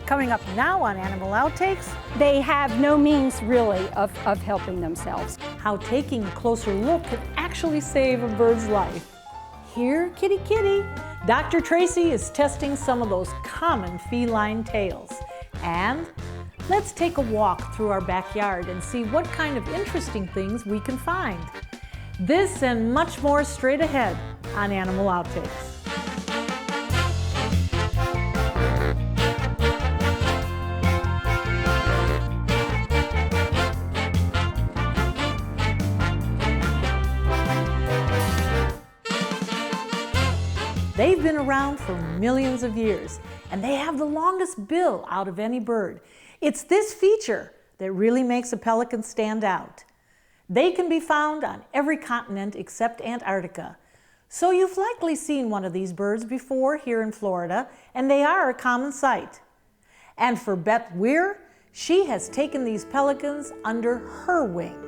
Coming up now on Animal Outtakes, They have no means really of helping themselves. how taking a closer look can actually save a bird's life. Here, kitty kitty, Dr. Tracy is testing some of those common feline tales. And let's take a walk through our backyard and see what kind of interesting things we can find. This and much more straight ahead on Animal Outtakes. They've been around for millions of years, and they have the longest bill out of any bird. It's this feature that really makes a pelican stand out. They can be found on every continent except Antarctica. So you've likely seen one of these birds before here in Florida, and they are a common sight. And for Beth Weir, she has taken these pelicans under her wing.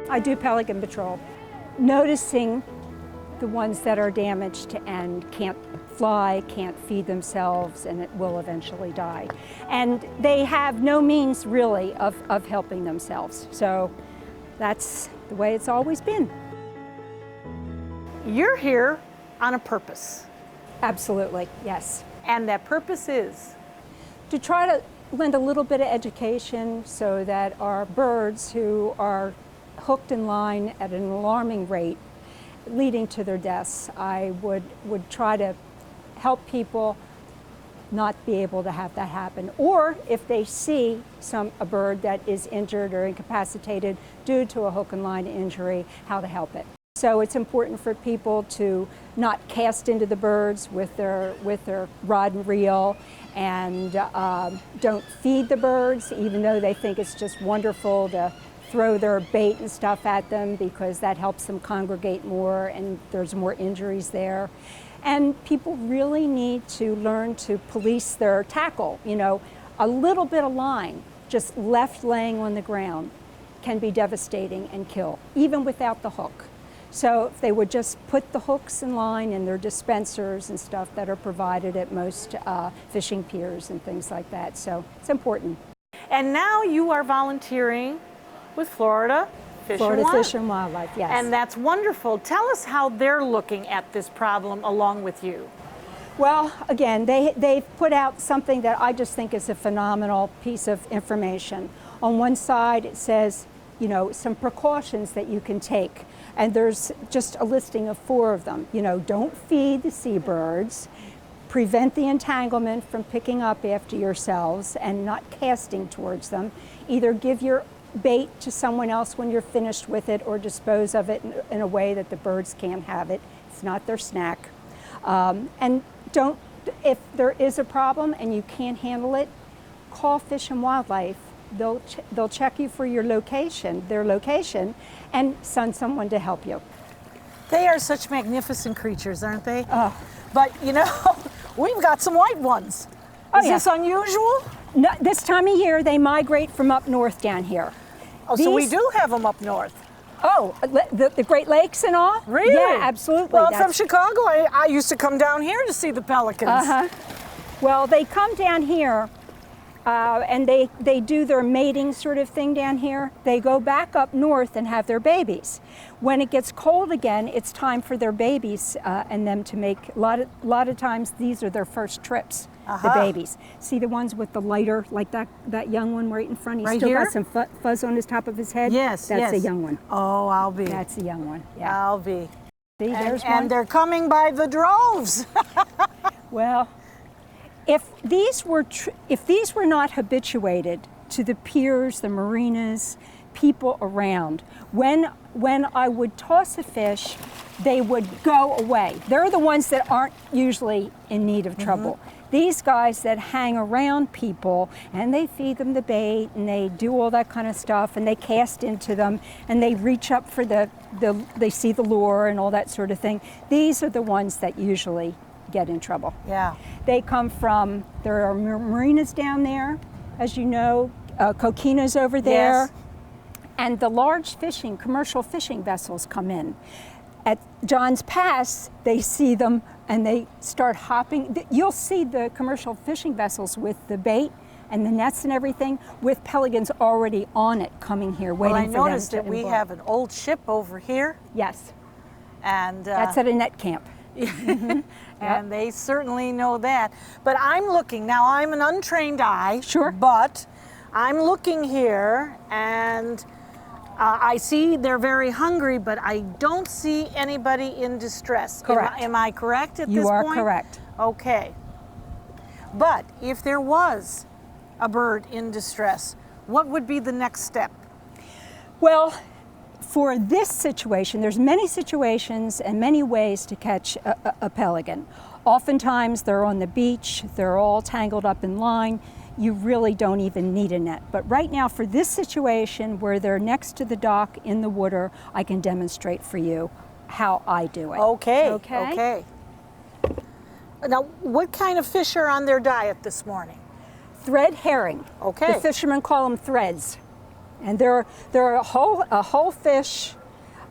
I do pelican patrol, noticing the ones that are damaged and can't fly, can't feed themselves, and it will eventually die. And they have no means really of helping themselves. So that's the way it's always been. You're here on a purpose, Absolutely, yes. and that purpose is To try to lend a little bit of education so that our birds who are hooked in line at an alarming rate, leading to their deaths, I would try to help people not be able to have that happen. Or if they see a bird that is injured or incapacitated due to a hook and line injury, how to help it. So it's important for people to not cast into the birds with their rod and reel, and don't feed the birds, even though they think it's just wonderful to throw their bait and stuff at them, because that helps them congregate more and there's more injuries there. And people really need to learn to police their tackle. You know, a little bit of line just left laying on the ground can be devastating and kill, even without the hook. So if they would just put the hooks in line in their dispensers and stuff that are provided at most fishing piers and things like that. So it's important. And now you are volunteering with Florida Fish and Wildlife, yes. And that's wonderful. Tell us how they're looking at this problem along with you. Well, again, they've put out something that I just think is a phenomenal piece of information. On one side, it says, you know, some precautions that you can take. And there's just a listing of 4 of them. You know, don't feed the seabirds, prevent the entanglement from picking up after yourselves and not casting towards them. Either give your bait to someone else when you're finished with it, or dispose of it in a way that the birds can't have it. It's not their snack. And don't, if there is a problem and you can't handle it, call Fish and Wildlife. They'll check you for their location, and send someone to help you. They are such magnificent creatures, aren't they? But you know, we've got some white ones. Is this unusual? No, this time of year, they migrate from up north down here. Oh, so we do have them up north. Oh, the Great Lakes and all? Really? Yeah, absolutely. Well, I'm from Chicago. I used to come down here to see the pelicans. Well, they come down here, and they do their mating sort of thing down here. They go back up north and have their babies. When it gets cold again, it's time for their babies and them to make, a lot of times these are their first trips, the babies. See the ones with the lighter, like that young one right in front? He's right still here? got some fuzz on his top of his head? Yes, That's a young one. Oh, I'll be. That's a young one, yeah. I'll be. See, there's one. And they're coming by the droves. Well, if these were not habituated to the piers, the marinas, people around, when I would toss a fish, they would go away. They're the ones that aren't usually in need of trouble. These guys that hang around people, and they feed them the bait and they do all that kind of stuff, and they cast into them and they reach up for they see the lure and all that sort of thing. These are the ones that usually get in trouble. Yeah. They come from, there are marinas down there, as you know, coquinas over there. Yes. And the large commercial fishing vessels come in. At John's Pass, they see them and they start hopping. You'll see the commercial fishing vessels with the bait and the nets and everything with pelicans already on it coming here waiting for them to Well, I noticed that we embark. have an old ship over here. Yes, And that's at a net camp. and they certainly know that. But I'm looking, now I'm an untrained eye. Sure. But I'm looking here and I see they're very hungry, but I don't see anybody in distress. Correct. Am I correct at this You point? are correct. Okay. But if there was a bird in distress, what would be the next step? Well, for this situation, there's many situations and many ways to catch a pelican. Oftentimes they're on the beach, they're all tangled up in line. You really don't even need a net. But right now for this situation where they're next to the dock in the water, I can demonstrate for you how I do it. Okay. Okay. Okay. Now, what kind of fish are on their diet this morning? Thread herring. Okay. The fishermen call them threads. And they're a whole fish.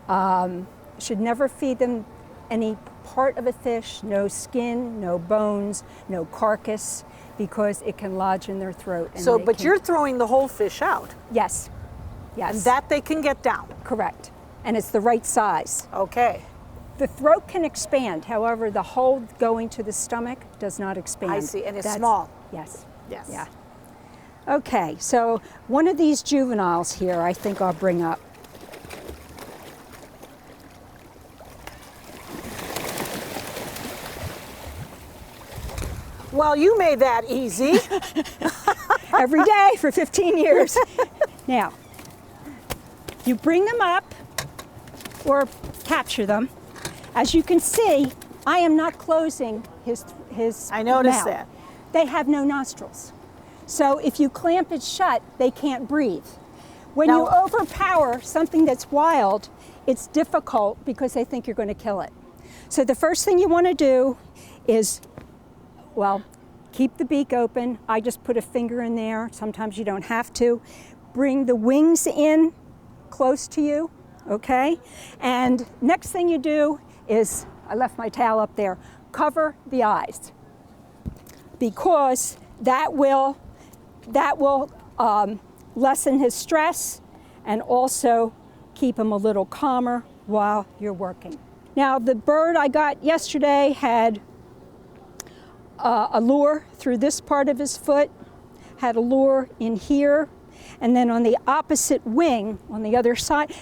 Should never feed them any part of a fish, no skin, no bones, no carcass, because it can lodge in their throat. And So, they but can- you're throwing the whole fish out, Yes, yes. and that they can get down. Correct. And it's the right size. Okay. The throat can expand, however, the hole going to the stomach does not expand. I see, and it's small. Yes. Yes. Yeah. Okay, so one of these juveniles here I think I'll bring up. Well, you made that easy. Every day for 15 years. Now, you bring them up or capture them. As you can see, I am not closing his I noticed mouth. that. They have no nostrils. So if you clamp it shut, they can't breathe. When Now- you overpower something that's wild, it's difficult because they think you're going to kill it. So the first thing you want to do is, well, keep the beak open. I just put a finger in there. Sometimes you don't have to. Bring the wings in close to you, okay? And next thing you do is, I left my towel up there, cover the eyes, because that will lessen his stress and also keep him a little calmer while you're working. Now, the bird I got yesterday had a lure through this part of his foot, had a lure in here, and then on the opposite wing, on the other side,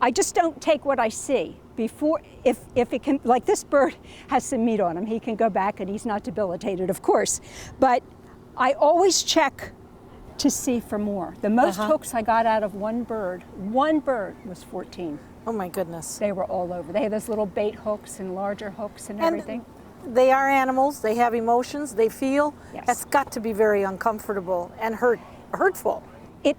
I just don't take what I see. Before, if it can, like this bird has some meat on him, he can go back and he's not debilitated, of course. But I always check to see for more. The most hooks I got out of one bird was 14. Oh my goodness. They were all over. They had those little bait hooks and larger hooks and everything. They are animals, they have emotions, they feel. Yes. That's got to be very uncomfortable and hurtful.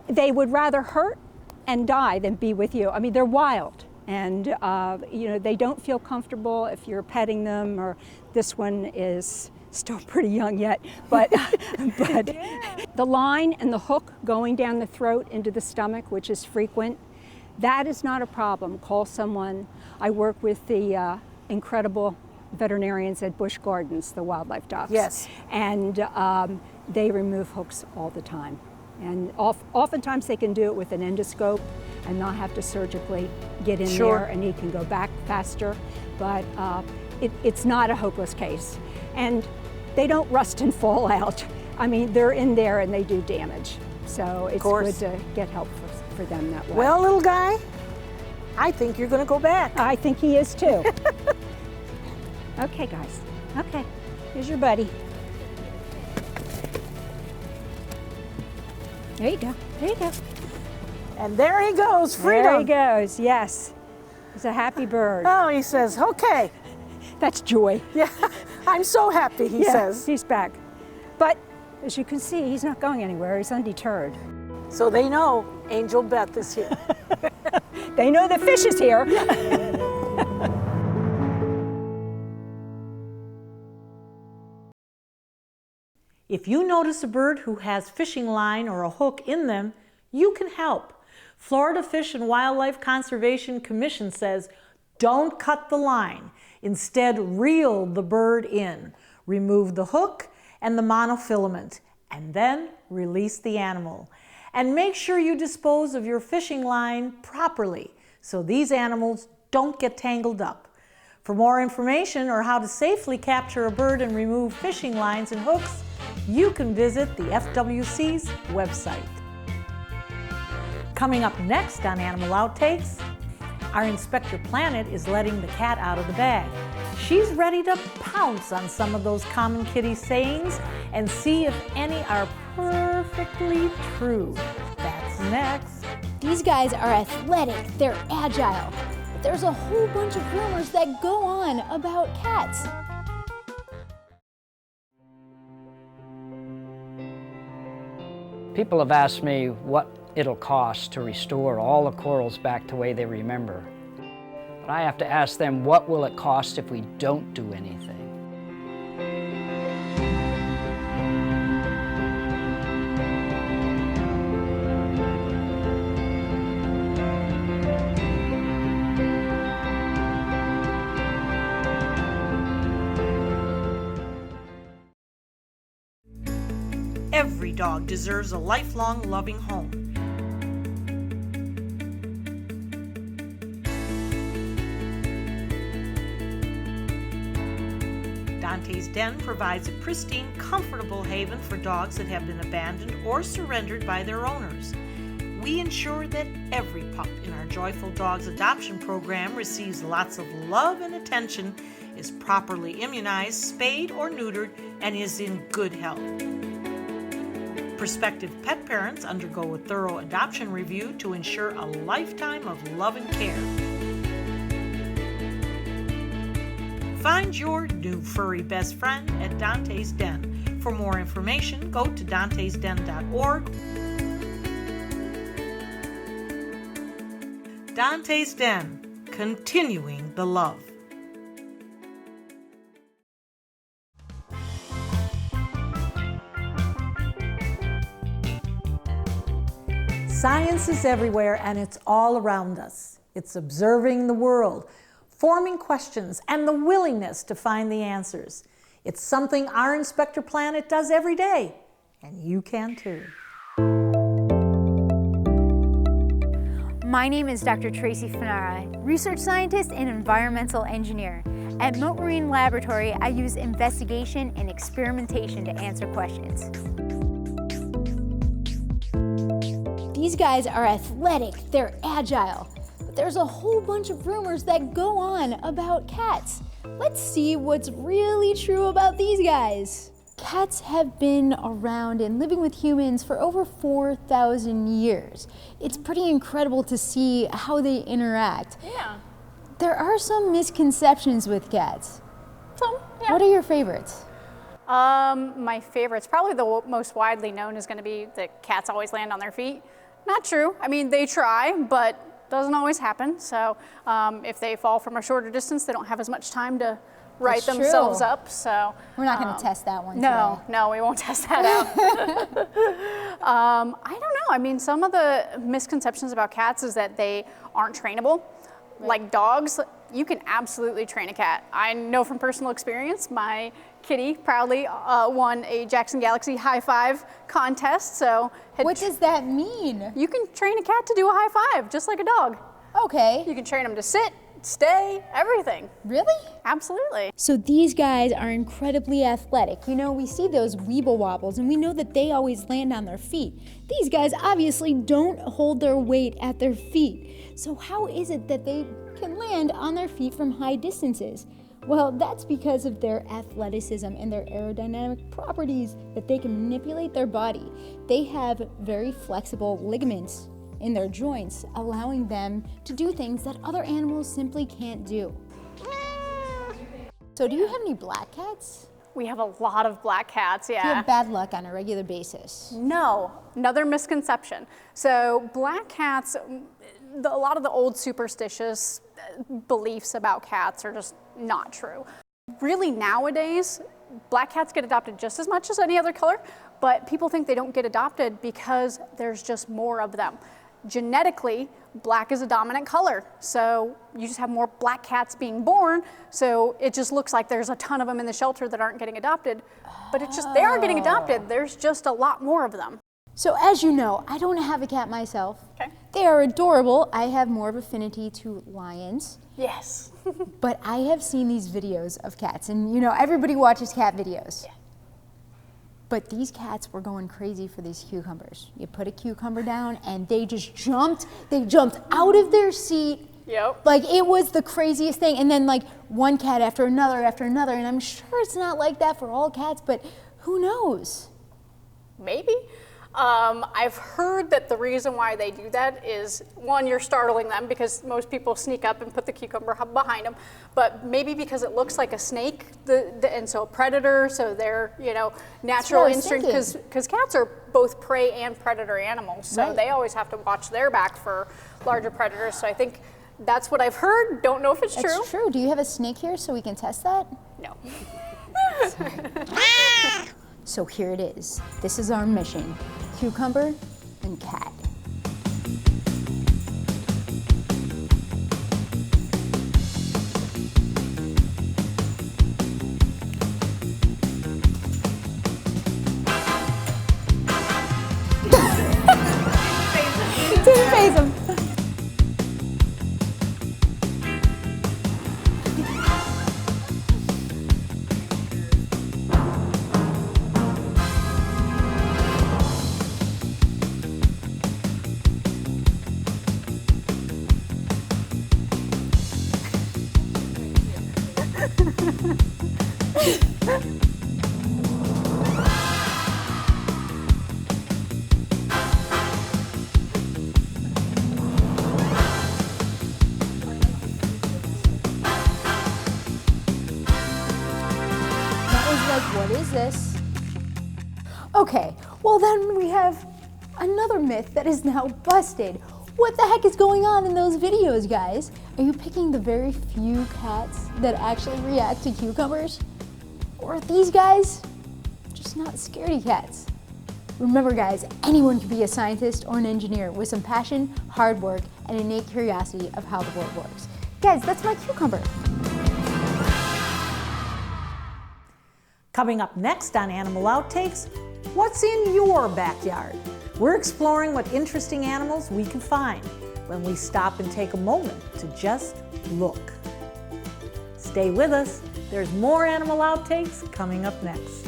They would rather hurt and die than be with you. I mean, they're wild. And you know, they don't feel comfortable if you're petting them, or this one is still pretty young yet, but the line and the hook going down the throat into the stomach, which is frequent, that is not a problem. Call someone. I work with the incredible veterinarians at Busch Gardens, the wildlife docs. Yes. And they remove hooks all the time. And oftentimes they can do it with an endoscope and not have to surgically get in Sure. there, and he can go back faster. But it's not a hopeless case. And they don't rust and fall out. I mean, they're in there and they do damage. So it's good to get help for them that way. Well, little guy, I think you're going to go back. I think he is too. Okay, guys. Okay, here's your buddy. There you go. There you go. And there he goes, freedom. There he goes. Yes. He's a happy bird. Oh, he says, okay. That's joy. Yeah, I'm so happy, he Yeah, says. he's back. But as you can see, he's not going anywhere. He's undeterred. So they know Angel Beth is here. They know the fish is here. If you notice a bird who has fishing line or a hook in them, you can help. Florida Fish and Wildlife Conservation Commission says, Don't cut the line. Instead, reel the bird in. Remove the hook and the monofilament, and then release the animal. And make sure you dispose of your fishing line properly so these animals don't get tangled up. For more information or how to safely capture a bird and remove fishing lines and hooks, you can visit the FWC's website. Coming up next on Animal Outtakes, our Inspector Planet is letting the cat out of the bag. She's ready to pounce on some of those common kitty sayings and see if any are perfectly true. That's next. These guys are athletic, they're agile, but there's a whole bunch of rumors that go on about cats. People have asked me what it'll cost to restore all the corals back the way they remember. But I have to ask them, what will it cost if we don't do anything? Every dog deserves a lifelong loving home. Dante's Den provides a pristine, comfortable haven for dogs that have been abandoned or surrendered by their owners. We ensure that every pup in our Joyful Dogs adoption program receives lots of love and attention, is properly immunized, spayed or neutered, and is in good health. Prospective pet parents undergo a thorough adoption review to ensure a lifetime of love and care. Find your new furry best friend at Dante's Den. For more information, go to dantesden.org. Dante's Den, continuing the love. Science is everywhere and it's all around us. It's observing the world, forming questions, and the willingness to find the answers. It's something our Inspector Planet does every day, and you can too. My name is Dr. Tracy Fanara, research scientist and environmental engineer. At Mote Marine Laboratory, I use investigation and experimentation to answer questions. These guys are athletic, they're agile, but there's a whole bunch of rumors that go on about cats. Let's see what's really true about these guys. Cats have been around and living with humans for over 4,000 years. It's pretty incredible to see how they interact. Yeah. There are some misconceptions with cats. Some, yeah. What are your favorites? My favorites, probably the most widely known, is going to be that cats always land on their feet. Not true. I mean, they try, but doesn't always happen. So if they fall from a shorter distance, they don't have as much time to right That's themselves true. up. So We're not going to test that one No, today. no, we won't test that out. I don't know. I mean, some of the misconceptions about cats is that they aren't trainable. Like dogs, you can absolutely train a cat. I know from personal experience, my kitty proudly won a Jackson Galaxy high five contest. So What does that mean? you can train a cat to do a high five, just like a dog. Okay. You can train them to sit, stay, everything. Really? Absolutely. So these guys are incredibly athletic. You know, we see those weeble wobbles and we know that they always land on their feet. These guys obviously don't hold their weight at their feet. So how is it that they can land on their feet from high distances? Well, that's because of their athleticism and their aerodynamic properties, that they can manipulate their body. They have very flexible ligaments in their joints, allowing them to do things that other animals simply can't do. So do you have any black cats? We have a lot of black cats, yeah. Do you have bad luck on a regular basis? No, another misconception. So black cats, a lot of the old superstitious beliefs about cats are just not true. Really nowadays, black cats get adopted just as much as any other color, but people think they don't get adopted because there's just more of them. Genetically, black is a dominant color, so you just have more black cats being born, so it just looks like there's a ton of them in the shelter that aren't getting adopted, but it's just, they are getting adopted, there's just a lot more of them. So as you know, I don't have a cat myself. Okay. They are adorable. I have more of affinity to lions. Yes. But I have seen these videos of cats, and you know, everybody watches cat videos. Yeah. But these cats were going crazy for these cucumbers. You put a cucumber down and they just jumped. They jumped out of their seat. Yep. Like it was the craziest thing. And then like one cat after another, and I'm sure it's not like that for all cats, but who knows? Maybe. I've heard that the reason why they do that is, one, you're startling them because most people sneak up and put the cucumber behind them, but maybe because it looks like a snake, and so a predator, so they're, you know, natural instinct, because cats are both prey and predator animals, so Right. they always have to watch their back for larger predators, so I think that's what I've heard. Don't know if it's true. That's true. Do you have a snake here so we can test that? No. So here it is. This is our mission. Cucumber and cat. Didn't phase him. What is this? Okay, well then we have another myth that is now busted. What the heck is going on in those videos, guys? Are you picking the very few cats that actually react to cucumbers? Or are these guys just not scaredy cats? Remember guys, anyone can be a scientist or an engineer with some passion, hard work, and innate curiosity of how the world works. Guys, that's my cucumber. Coming up next on Animal Outtakes, what's in your backyard? We're exploring what interesting animals we can find when we stop and take a moment to just look. Stay with us. There's more Animal Outtakes coming up next.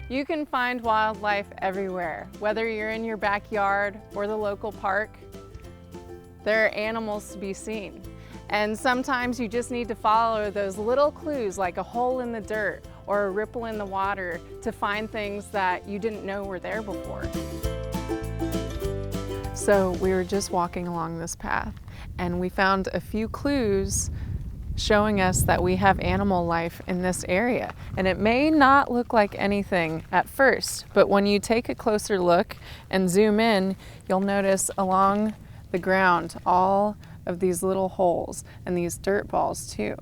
You can find wildlife everywhere, whether you're in your backyard or the local park. There are animals to be seen. And sometimes you just need to follow those little clues like a hole in the dirt or a ripple in the water to find things that you didn't know were there before. So we were just walking along this path and we found a few clues showing us that we have animal life in this area. And it may not look like anything at first, but when you take a closer look and zoom in, you'll notice along the ground all of these little holes and these dirt balls too.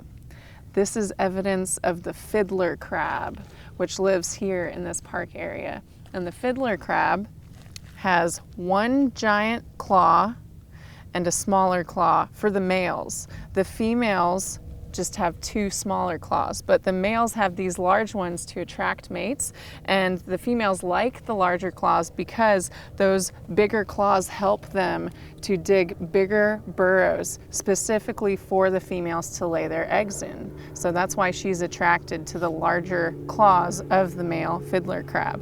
This is evidence of the fiddler crab, which lives here in this park area. And the fiddler crab has one giant claw and a smaller claw for the males. The females just have two smaller claws, but the males have these large ones to attract mates, and the females like the larger claws because those bigger claws help them to dig bigger burrows specifically for the females to lay their eggs in. So that's why she's attracted to the larger claws of the male fiddler crab.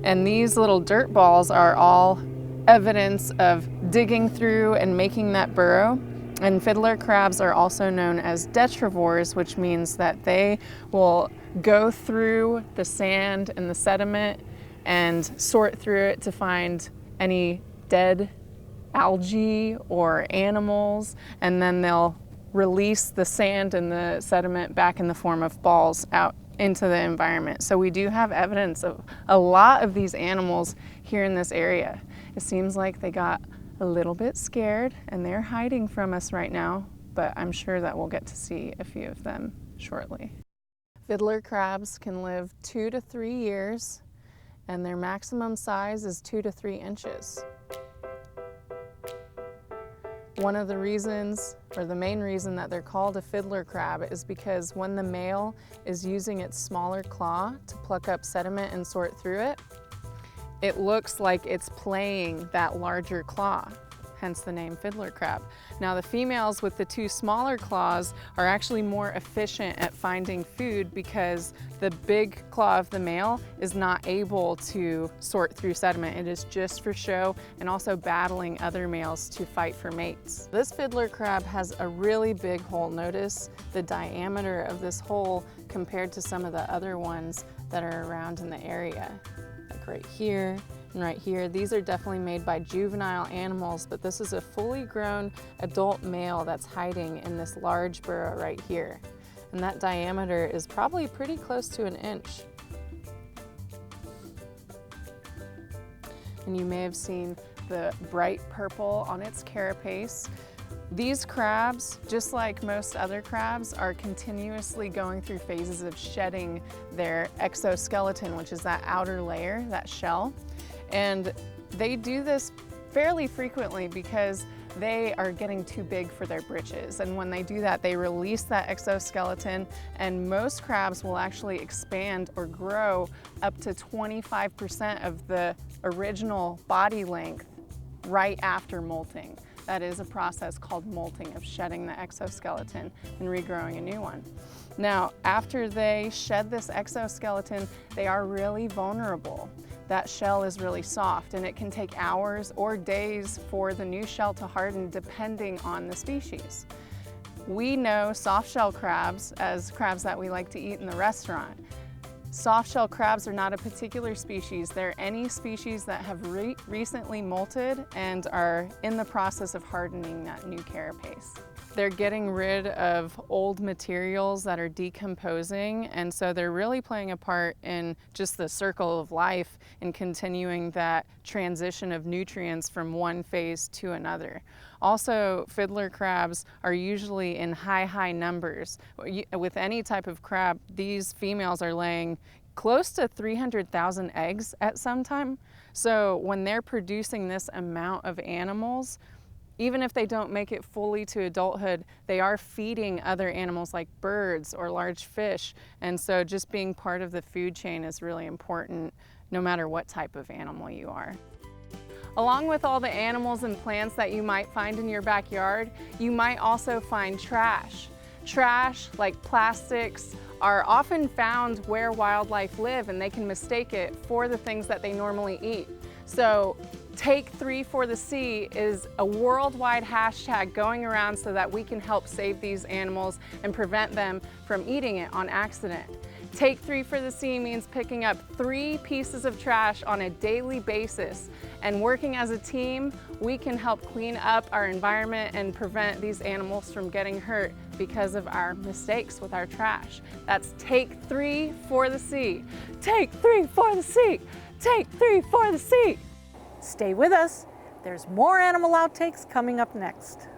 And these little dirt balls are all evidence of digging through and making that burrow. And fiddler crabs are also known as detrivores, which means that they will go through the sand and the sediment and sort through it to find any dead algae or animals, and then they'll release the sand and the sediment back in the form of balls out into the environment. So we do have evidence of a lot of these animals here in this area. It seems like they got a little bit scared and they're hiding from us right now, but I'm sure that we'll get to see a few of them shortly. Fiddler crabs can live 2 to 3 years, and their maximum size is 2 to 3 inches. One of the reasons, or the main reason that they're called a fiddler crab is because when the male is using its smaller claw to pluck up sediment and sort through it, it looks like it's playing that larger claw, hence the name fiddler crab. Now the females with the 2 smaller claws are actually more efficient at finding food because the big claw of the male is not able to sort through sediment. It is just for show and also battling other males to fight for mates. This fiddler crab has a really big hole. Notice the diameter of this hole compared to some of the other ones that are around in the area. Like right here and right here. These are definitely made by juvenile animals, but this is a fully grown adult male that's hiding in this large burrow right here. And that diameter is probably pretty close to 1 inch. And you may have seen the bright purple on its carapace. These crabs, just like most other crabs, are continuously going through phases of shedding their exoskeleton, which is that outer layer, that shell. And they do this fairly frequently because they are getting too big for their britches. And when they do that, they release that exoskeleton, and most crabs will actually expand or grow up to 25% of the original body length right after molting. That is a process called molting, of shedding the exoskeleton and regrowing a new one. Now, after they shed this exoskeleton, they are really vulnerable. That shell is really soft, and it can take hours or days for the new shell to harden depending on the species. We know softshell crabs as crabs that we like to eat in the restaurant. Softshell crabs are not a particular species. They're any species that have recently molted and are in the process of hardening that new carapace. They're getting rid of old materials that are decomposing, and so they're really playing a part in just the circle of life and continuing that transition of nutrients from one phase to another. Also, fiddler crabs are usually in high numbers. With any type of crab, these females are laying close to 300,000 eggs at some time. So when they're producing this amount of animals, even if they don't make it fully to adulthood, they are feeding other animals like birds or large fish. And so just being part of the food chain is really important, no matter what type of animal you are. Along with all the animals and plants that you might find in your backyard, you might also find trash. Trash, like plastics, are often found where wildlife live, and they can mistake it for the things that they normally eat. So Take 3 for the Sea is a worldwide hashtag going around so that we can help save these animals and prevent them from eating it on accident. Take 3 for the C means picking up 3 pieces of trash on a daily basis. And working as a team, we can help clean up our environment and prevent these animals from getting hurt because of our mistakes with our trash. That's take 3 for the C. Take 3 for the C. Take 3 for the C. Stay with us. There's more animal outtakes coming up next.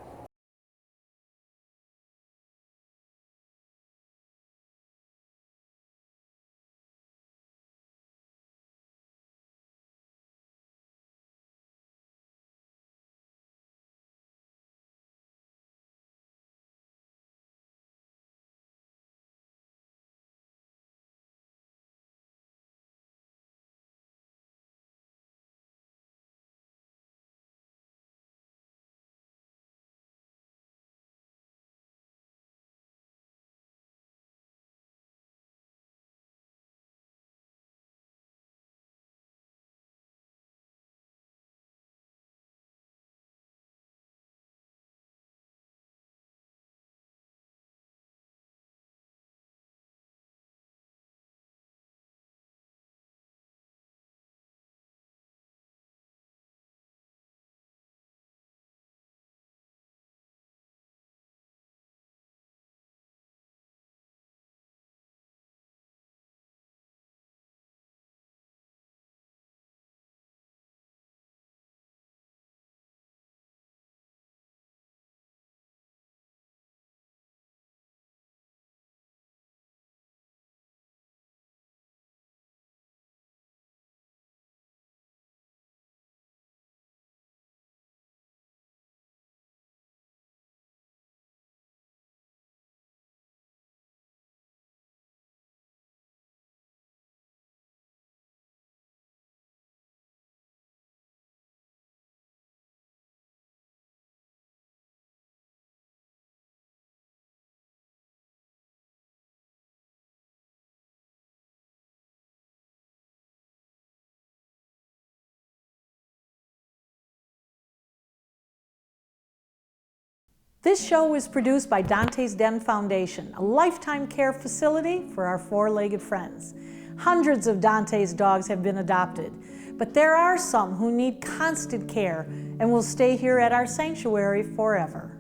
This show is produced by Dante's Den Foundation, a lifetime care facility for our four-legged friends. Hundreds of Dante's dogs have been adopted, but there are some who need constant care and will stay here at our sanctuary forever.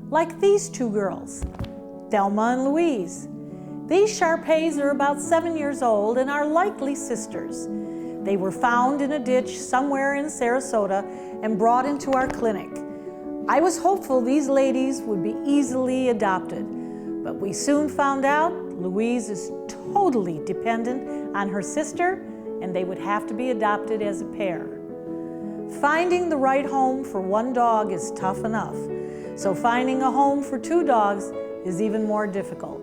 Like these two girls, Thelma and Louise. These Shar-Peis are about 7 years old and are likely sisters. They were found in a ditch somewhere in Sarasota and brought into our clinic. I was hopeful these ladies would be easily adopted, but we soon found out Louise is totally dependent on her sister and they would have to be adopted as a pair. Finding the right home for one dog is tough enough, so finding a home for 2 dogs is even more difficult.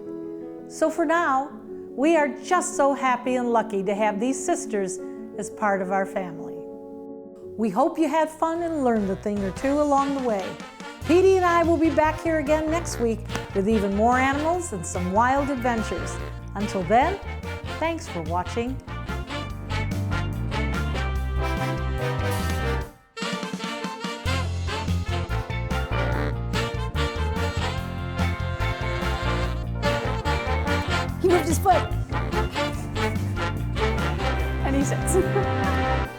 So for now, we are just so happy and lucky to have these sisters as part of our family. We hope you had fun and learned a thing or two along the way. Petey and I will be back here again next week with even more animals and some wild adventures. Until then, thanks for watching. He moved his foot. And he sits.